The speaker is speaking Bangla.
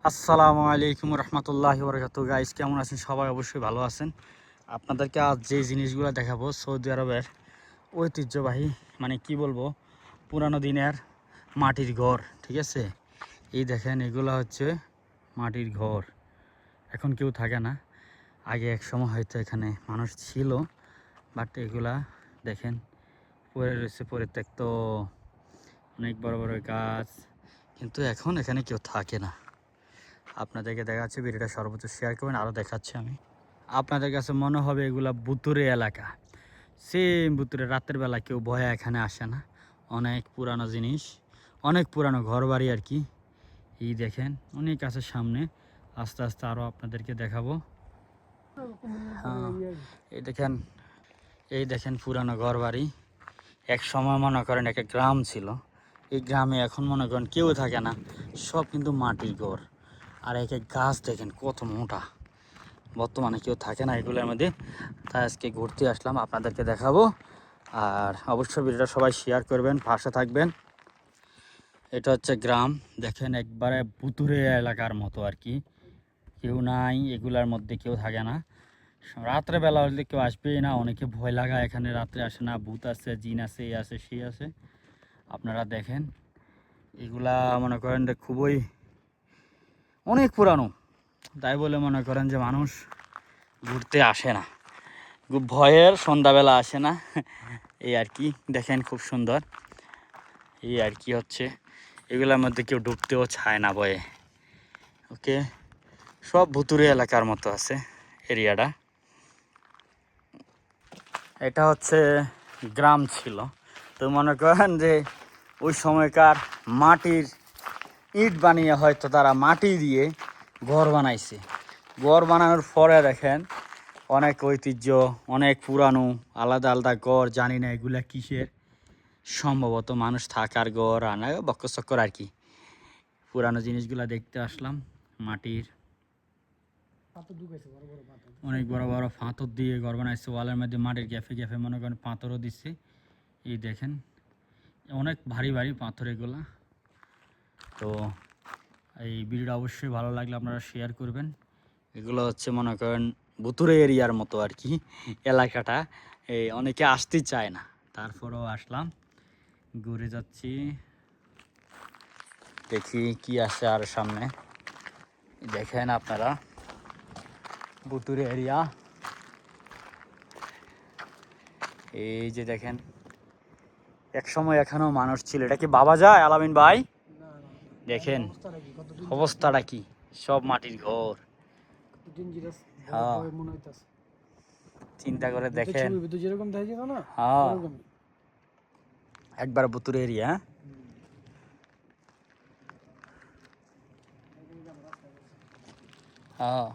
আসসালামু আলাইকুম রহমতুল্লাহি বরকাতুহু। গাইস, কেমন আছেন সবাই? অবশ্যই ভালো আছেন। আপনাদেরকে আজ যে জিনিসগুলো দেখাবো সৌদি আরবের ঐতিহ্যবাহী, মানে কি বলবো, পুরানো দিনের মাটির ঘর। ঠিক আছে, এই দেখেন, এগুলো হচ্ছে মাটির ঘর। এখন কেউ থাকে না, আগে এক সময় হয়তো এখানে মানুষ ছিল, বাট এগুলা দেখেন পড়ে রয়েছে পরিত্যক্ত, অনেক বড় বড় গাছ, কিন্তু এখন এখানে কেউ থাকে না। আপনাদেরকে দেখাচ্ছি, ভিডিওটা সর্বোচ্চ শেয়ার করবেন। আরও দেখাচ্ছি আমি। আপনাদের কাছে মনে হবে এগুলা বুতুরে এলাকা, সেম বুতুরে। রাতের বেলা কেউ ভয়ে এখানে আসে না। অনেক পুরানো জিনিস, অনেক পুরানো ঘর বাড়ি আর কি। এই দেখেন, অনেক আছে সামনে, আস্তে আস্তে আরও আপনাদেরকে দেখাবো। হ্যাঁ, এই দেখেন পুরানো ঘর বাড়ি। এক সময় মনে করেন একটা গ্রাম ছিল, এই গ্রামে এখন মনে করেন কেউ থাকে না, সব কিন্তু মাটির ঘর। আর এক এক গাছ দেখেন কত মোটা, বর্তমানে কেউ থাকে না এগুলোর মধ্যে। তাই আজকে ঘুরতে আসলাম, আপনাদেরকে দেখাবো। আর অবশ্যই ভিডিওটা সবাই শেয়ার করবেন, পাশে থাকবেন। এটা হচ্ছে গ্রাম, দেখেন একবারে ভুতুরে এলাকার মতো আর কি। কেউ নাই এগুলার মধ্যে, কেউ থাকে না। রাত্রে বেলা হলে কেউ আসবেই না, অনেকে ভয় লাগায় এখানে রাত্রে আসে না। ভূত আছে, জিন আছে, এই আছে, সেই আছে। আপনারা দেখেন এগুলা মনে করেন যে খুবই অনেক পুরানো, তাই বলে মনে করেন যে মানুষ ঘুরতে আসে না, খুব ভয়ের, সন্ধ্যাবেলা আসে না, এই আর কি। দেখেন খুব সুন্দর, এই আর কি হচ্ছে। এগুলোর মধ্যে কেউ ঢুকতেও চায় না ভয়ে। ওকে, সব ভুতুরে এলাকার মতো আছে এরিয়াটা। এটা হচ্ছে গ্রাম ছিল, তো মনে করেন যে ওই সময়কার মাটির ইট বানিয়ে হয়তো তারা মাটি দিয়ে ঘর বানাইছে। ঘর বানানোর পরে দেখেন অনেক ঐতিহ্য, অনেক পুরানো, আলাদা আলাদা ঘর। জানি না এগুলা কিসের, সম্ভবত মানুষ থাকার ঘর, আনা বক্কর আর কি। পুরানো জিনিসগুলা দেখতে আসলাম। মাটির অনেক বড় বড় পাথর দিয়ে ঘর বানাইছে, ওয়ালের মধ্যে মাটির গ্যাফে গ্যাফে মনে করেন পাথরও দিচ্ছে। এই দেখেন অনেক ভারী ভারী পাথর এগুলা। তো এই ভিডিওটা অবশ্যই ভালো লাগলে আপনারা শেয়ার করবেন। এগুলো হচ্ছে মনে করেন ভুতুরে এরিয়ার মতো আর কি এলাকাটা। এই অনেকে আসতে চায় না, তারপরেও আসলাম, ঘুরে যাচ্ছি, দেখি কি আছে আর সামনে। দেখেন আপনারা ভুতুরে এরিয়া, এই যে দেখেন এক সময় এখানেও মানুষ ছিল। এটা কি বাবা যায় আলামিন ভাই? দেখেন অবস্থাটা কি, সব মাটির ঘর। হ্যাঁ, চিন্তা করে দেখেন। হ্যাঁ, একবার ভুতুরে এরিয়া। হ্যাঁ,